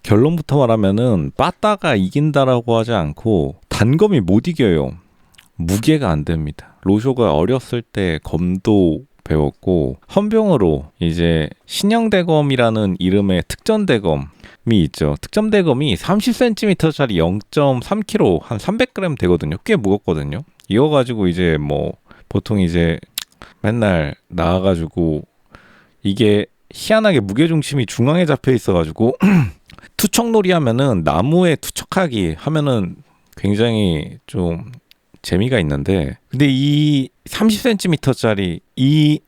결론부터 말하면은 빠따가 이긴다라고 하지 않고 단검이 못 이겨요. 무게가 안 됩니다. 로쇼가 어렸을 때 검도 배웠고 헌병으로 이제 신형대검이라는 이름의 특전대검이 있죠. 특전대검이 30cm짜리 0.3kg 한 300g 되거든요. 꽤 무겁거든요. 이거 가지고 이제 뭐 보통 이제 맨날 나와가지고 이게 희한하게 무게중심이 중앙에 잡혀 있어가지고 투척놀이 하면은 나무에 투척하기 하면은 굉장히 좀 재미가 있는데, 근데 이 30cm짜리 이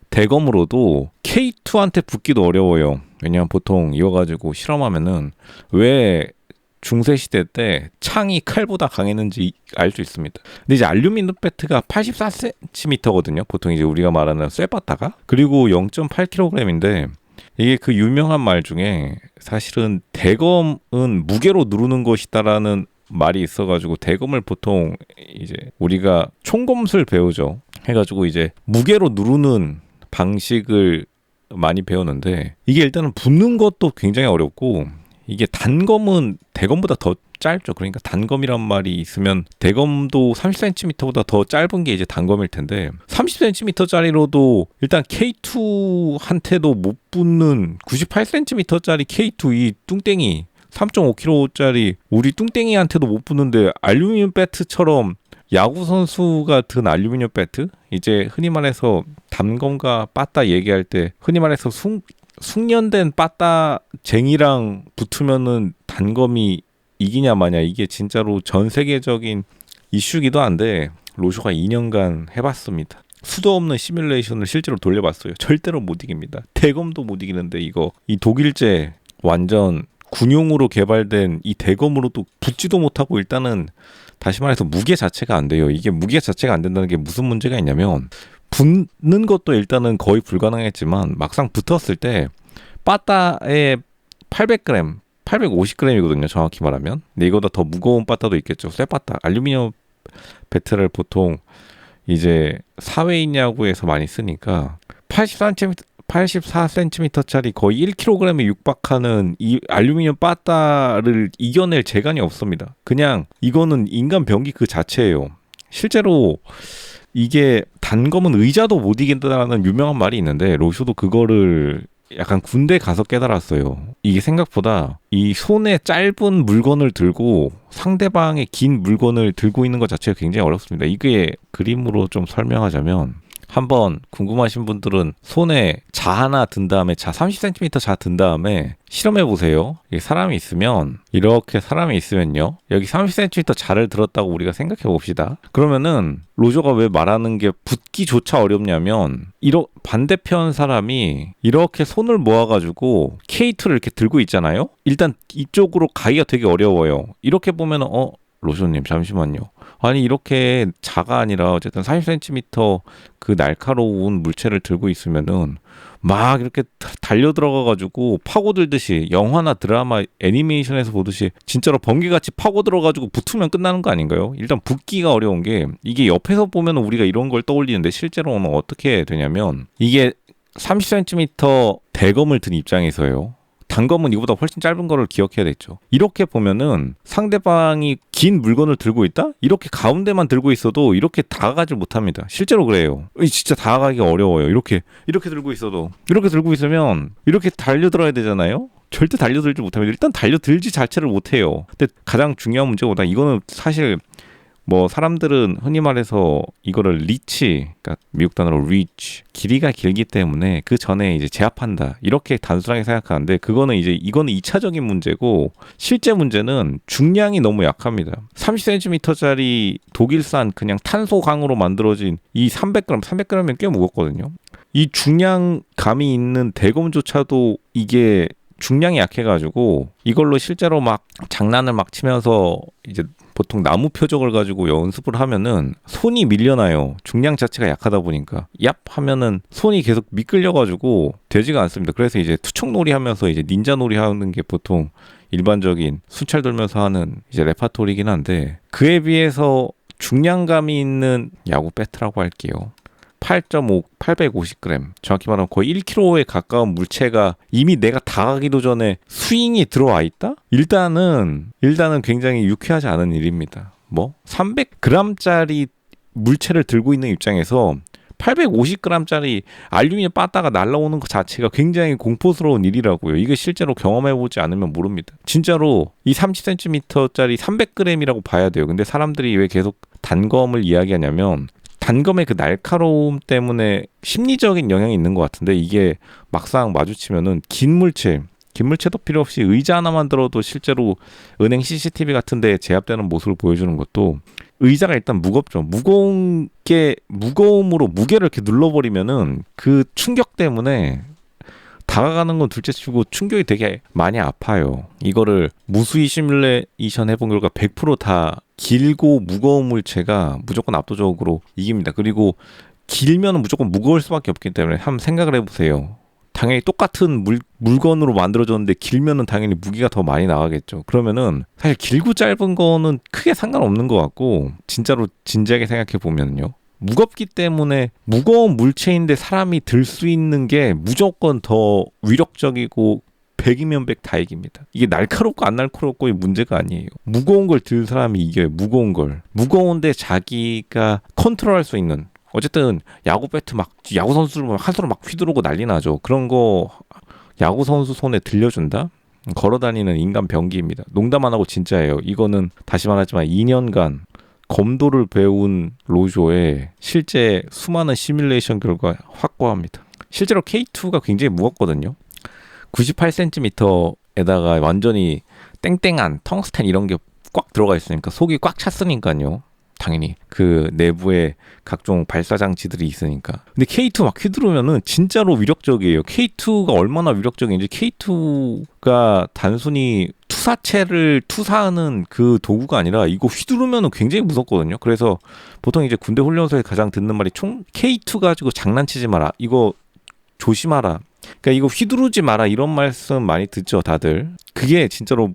대검으로도 K2한테 붙기도 어려워요. 왜냐면 보통 이거 가지고 실험하면은 왜 중세시대 때 창이 칼보다 강했는지 알 수 있습니다. 근데 이제 알루미늄 배트가 84cm거든요. 보통 이제 우리가 말하는 쇠바타가. 그리고 0.8kg인데 이게 그 유명한 말 중에 사실은 대검은 무게로 누르는 것이다라는 말이 있어가지고 대검을 보통 이제 우리가 총검술 배우죠. 해가지고 이제 무게로 누르는 방식을 많이 배우는데 이게 일단은 붙는 것도 굉장히 어렵고 이게 단검은 대검보다 더 짧죠. 그러니까 단검이란 말이 있으면 대검도 30cm보다 더 짧은 게 이제 단검일 텐데 30cm짜리로도 일단 K2한테도 못 붙는 98cm짜리 K2 이 뚱땡이 3.5kg짜리 우리 뚱땡이한테도 못 붙는데 알루미늄 배트처럼 야구 선수가 든 알루미늄 배트? 이제 흔히 말해서 단검과 빠따 얘기할 때 흔히 말해서 숙련된 빠따쟁이랑 붙으면은 단검이 이기냐 마냐 이게 진짜로 전 세계적인 이슈기도 한데 로쇼가 2년간 해봤습니다. 수도 없는 시뮬레이션을 실제로 돌려봤어요. 절대로 못 이깁니다. 대검도 못 이기는데 이거 이 독일제 완전 군용으로 개발된 이 대검으로도 붙지도 못하고 일단은 다시 말해서 무게 자체가 안 돼요. 이게 무게 자체가 안 된다는 게 무슨 문제가 있냐면 붙는 것도 일단은 거의 불가능했지만 막상 붙었을 때 빠따에 800g, 850g이거든요. 정확히 말하면. 근데 이거보다 더 무거운 빠따도 있겠죠. 쇠빠따. 알루미늄 배트를 보통 이제 사회인 야구에서 많이 쓰니까 84cm짜리 거의 1kg에 육박하는 이 알루미늄 빠따를 이겨낼 재간이 없습니다. 그냥 이거는 인간 병기 그 자체예요. 실제로 이게 단검은 의자도 못 이긴다는 유명한 말이 있는데 로쇼도 그거를 약간 군대 가서 깨달았어요. 이게 생각보다 이 손에 짧은 물건을 들고 상대방의 긴 물건을 들고 있는 것 자체가 굉장히 어렵습니다. 이게 그림으로 좀 설명하자면 한번 궁금하신 분들은 손에 자 하나 든 다음에 자 30cm 자 든 다음에 실험해 보세요. 사람이 있으면 이렇게 사람이 있으면요. 여기 30cm 자를 들었다고 우리가 생각해 봅시다. 그러면은 로저가 왜 말하는 게 붙기조차 어렵냐면 반대편 사람이 이렇게 손을 모아가지고 K2를 이렇게 들고 있잖아요. 일단 이쪽으로 가기가 되게 어려워요. 이렇게 보면은 로저님 잠시만요. 아니 이렇게 자가 아니라 어쨌든 30cm 그 날카로운 물체를 들고 있으면은 막 이렇게 달려 들어가가지고 파고들듯이 영화나 드라마 애니메이션에서 보듯이 진짜로 번개같이 파고들어가지고 붙으면 끝나는 거 아닌가요? 일단 붙기가 어려운 게 이게 옆에서 보면 우리가 이런 걸 떠올리는데 실제로는 어떻게 되냐면 이게 30cm 대검을 든 입장에서요. 단검은 이보다 훨씬 짧은 거를 기억해야 되죠. 이렇게 보면은 상대방이 긴 물건을 들고 있다? 이렇게 가운데만 들고 있어도 이렇게 다가가지 못합니다. 실제로 그래요. 진짜 다가가기가 어려워요. 이렇게 들고 있어도. 이렇게 들고 있으면 이렇게 달려들어야 되잖아요. 절대 달려들지 못합니다. 일단 달려들지 자체를 못해요. 근데 가장 중요한 문제보다 이거는 사실 뭐 사람들은 흔히 말해서 이거를 리치, 그러니까 미국 단어로 reach, 길이가 길기 때문에 그 전에 이제 제압한다 이렇게 단순하게 생각하는데 이거는 2차적인 문제고 실제 문제는 중량이 너무 약합니다. 30cm짜리 독일산 그냥 탄소강으로 만들어진 이 300g이면 꽤 무겁거든요. 이 중량감이 있는 대검조차도 이게 중량이 약해가지고 이걸로 실제로 막 장난을 막 치면서 이제 보통 나무 표적을 가지고 연습을 하면은 손이 밀려나요. 중량 자체가 약하다 보니까 얍 하면은 손이 계속 미끌려가지고 되지가 않습니다. 그래서 이제 투척놀이 하면서 이제 닌자놀이 하는 게 보통 일반적인 순찰 돌면서 하는 이제 레파토리긴 한데 그에 비해서 중량감이 있는 야구 배트라고 할게요. 8.5, 850g. 정확히 말하면 거의 1kg에 가까운 물체가 이미 내가 다가기도 전에 스윙이 들어와 있다? 일단은 굉장히 유쾌하지 않은 일입니다. 300g짜리 물체를 들고 있는 입장에서 850g짜리 알루미늄 빠따가 날라오는 것 자체가 굉장히 공포스러운 일이라고요. 이게 실제로 경험해보지 않으면 모릅니다. 진짜로 이 30cm짜리 300g이라고 봐야 돼요. 근데 사람들이 왜 계속 단검을 이야기하냐면 단검의 그 날카로움 때문에 심리적인 영향이 있는 것 같은데 이게 막상 마주치면은 긴 물체도 필요 없이 의자 하나만 들어도 실제로 은행 CCTV 같은 데 제압되는 모습을 보여주는 것도 의자가 일단 무겁죠. 무거움으로 무게를 이렇게 눌러버리면은 그 충격 때문에 다가가는 건 둘째치고 충격이 되게 많이 아파요. 이거를 무수히 시뮬레이션 해본 결과 100% 길고 무거운 물체가 무조건 압도적으로 이깁니다. 그리고 길면 무조건 무거울 수밖에 없기 때문에 한번 생각을 해보세요. 당연히 똑같은 물건으로 만들어졌는데 길면은 당연히 무게가 더 많이 나가겠죠. 그러면은 사실 길고 짧은 거는 크게 상관없는 것 같고 진짜로 진지하게 생각해 보면요. 무겁기 때문에 무거운 물체인데 사람이 들 수 있는 게 무조건 더 위력적이고 100이면 100 다 이깁니다. 이게 날카롭고 안 날카롭고의 문제가 아니에요. 무거운 걸 들 사람이 이겨요. 무거운 걸. 무거운데 자기가 컨트롤할 수 있는 어쨌든 야구 배트 막 야구 선수를 한 손으로 막 휘두르고 난리 나죠. 그런 거 야구 선수 손에 들려준다? 걸어다니는 인간 병기입니다. 농담 안 하고 진짜예요. 이거는 다시 말하지만 2년간 검도를 배운 로조의 실제 수많은 시뮬레이션 결과 확고합니다. 실제로 K2가 굉장히 무겁거든요. 98cm에다가 완전히 땡땡한 텅스텐 이런 게 꽉 들어가 있으니까 속이 꽉 찼으니까요. 당연히 그 내부에 각종 발사 장치들이 있으니까. 근데 K2 막 휘두르면은 진짜로 위력적이에요. K2가 얼마나 위력적인지 K2가 단순히 투사체를 투사하는 그 도구가 아니라 이거 휘두르면은 굉장히 무섭거든요. 그래서 보통 이제 군대 훈련소에 가장 듣는 말이 K2 가지고 장난치지 마라. 이거 조심하라. 그러니까 이거 휘두르지 마라. 이런 말씀 많이 듣죠, 다들. 그게 진짜로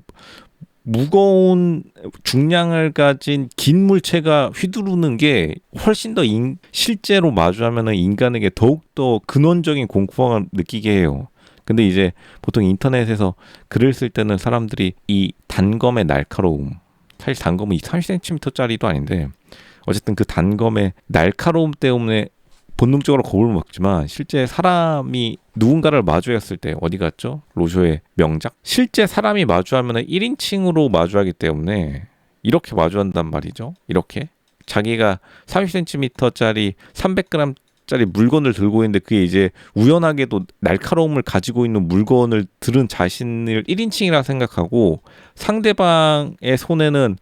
무거운 중량을 가진 긴 물체가 휘두르는 게 훨씬 더 실제로 마주하면 인간에게 더욱더 근원적인 공포감을 느끼게 해요. 근데 이제 보통 인터넷에서 글을 쓸 때는 사람들이 이 단검의 날카로움, 사실 단검은 30cm짜리도 아닌데 어쨌든 그 단검의 날카로움 때문에 본능적으로 겁을 먹지만 실제 사람이 누군가를 마주했을 때 어디 갔죠? 로쇼의 명작? 실제 사람이 마주하면 1인칭으로 마주하기 때문에 이렇게 마주한단 말이죠. 이렇게 자기가 30cm짜리 300g짜리 물건을 들고 있는데 그게 이제 우연하게도 날카로움을 가지고 있는 물건을 들은 자신을 1인칭이라 생각하고 상대방의 손에는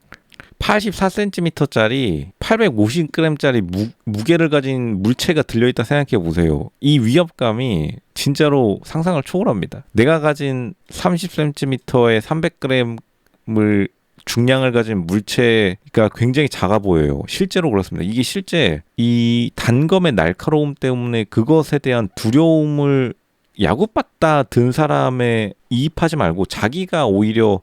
84cm짜리 850g짜리 무게를 가진 물체가 들려있다 생각해 보세요. 이 위협감이 진짜로 상상을 초월합니다. 내가 가진 30cm의 300g을 중량을 가진 물체가 굉장히 작아 보여요. 실제로 그렇습니다. 이게 실제 이 단검의 날카로움 때문에 그것에 대한 두려움을 야구바따 든 사람에 이입하지 말고 자기가 오히려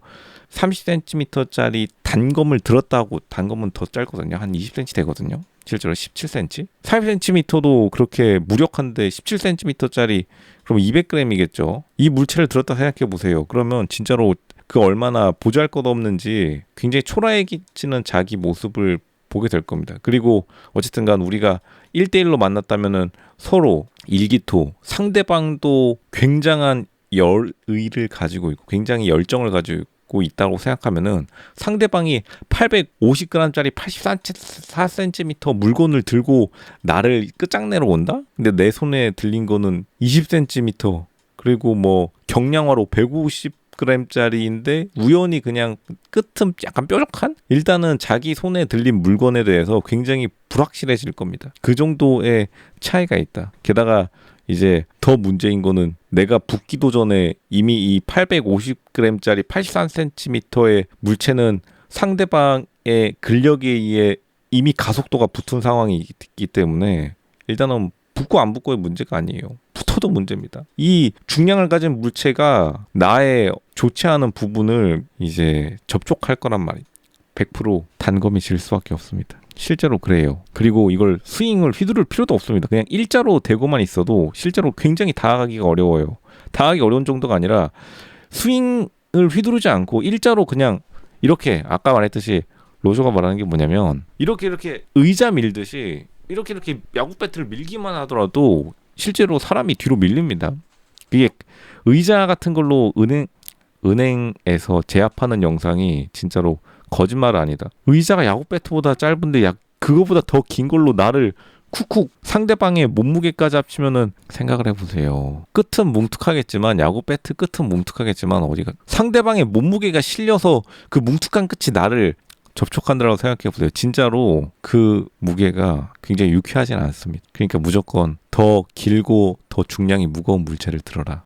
30cm짜리 단검을 들었다고. 단검은 더 짧거든요. 한 20cm 되거든요. 실제로 17cm. 4cm도 그렇게 무력한데 17cm짜리 그럼 200g이겠죠. 이 물체를 들었다 생각해 보세요. 그러면 진짜로 그 얼마나 보잘것없는지 굉장히 초라해지는 자기 모습을 보게 될 겁니다. 그리고 어쨌든 간 우리가 1대1로 만났다면은 서로 일기토, 상대방도 굉장한 열의를 가지고 있고 굉장히 열정을 가지고 있다고 생각하면은 상대방이 850g짜리 84cm 물건을 들고 나를 끝장내러 온다? 근데 내 손에 들린 거는 20cm 그리고 뭐 경량화로 150g짜리인데 우연히 그냥 끝은 약간 뾰족한? 일단은 자기 손에 들린 물건에 대해서 굉장히 불확실해질 겁니다. 그 정도의 차이가 있다. 게다가 이제 더 문제인 거는 내가 붙기도 전에 이미 이 850g짜리 83cm의 물체는 상대방의 근력에 의해 이미 가속도가 붙은 상황이 있기 때문에 일단은 붙고 안 붙고의 문제가 아니에요. 붙어도 문제입니다. 이 중량을 가진 물체가 나의 좋지 않은 부분을 이제 접촉할 거란 말이에요. 100% 단검이 질 수밖에 없습니다. 실제로 그래요. 그리고 이걸 스윙을 휘두를 필요도 없습니다. 그냥 일자로 대고만 있어도 실제로 굉장히 다가가기가 어려워요. 다가가기 어려운 정도가 아니라 스윙을 휘두르지 않고 일자로 그냥 이렇게 아까 말했듯이 로저가 말하는 게 뭐냐면 이렇게 의자 밀듯이 이렇게 야구 배트를 밀기만 하더라도 실제로 사람이 뒤로 밀립니다. 이게 의자 같은 걸로 은행에서 제압하는 영상이 진짜로 거짓말 아니다. 의자가 야구 배트보다 짧은데 그거보다 더 긴 걸로 나를 쿡쿡 상대방의 몸무게까지 합치면은 생각을 해보세요. 끝은 뭉툭하겠지만 야구 배트 끝은 뭉툭하겠지만 어디가 상대방의 몸무게가 실려서 그 뭉툭한 끝이 나를 접촉한다고 생각해보세요. 진짜로 그 무게가 굉장히 유쾌하진 않습니다. 그러니까 무조건 더 길고 더 중량이 무거운 물체를 들어라.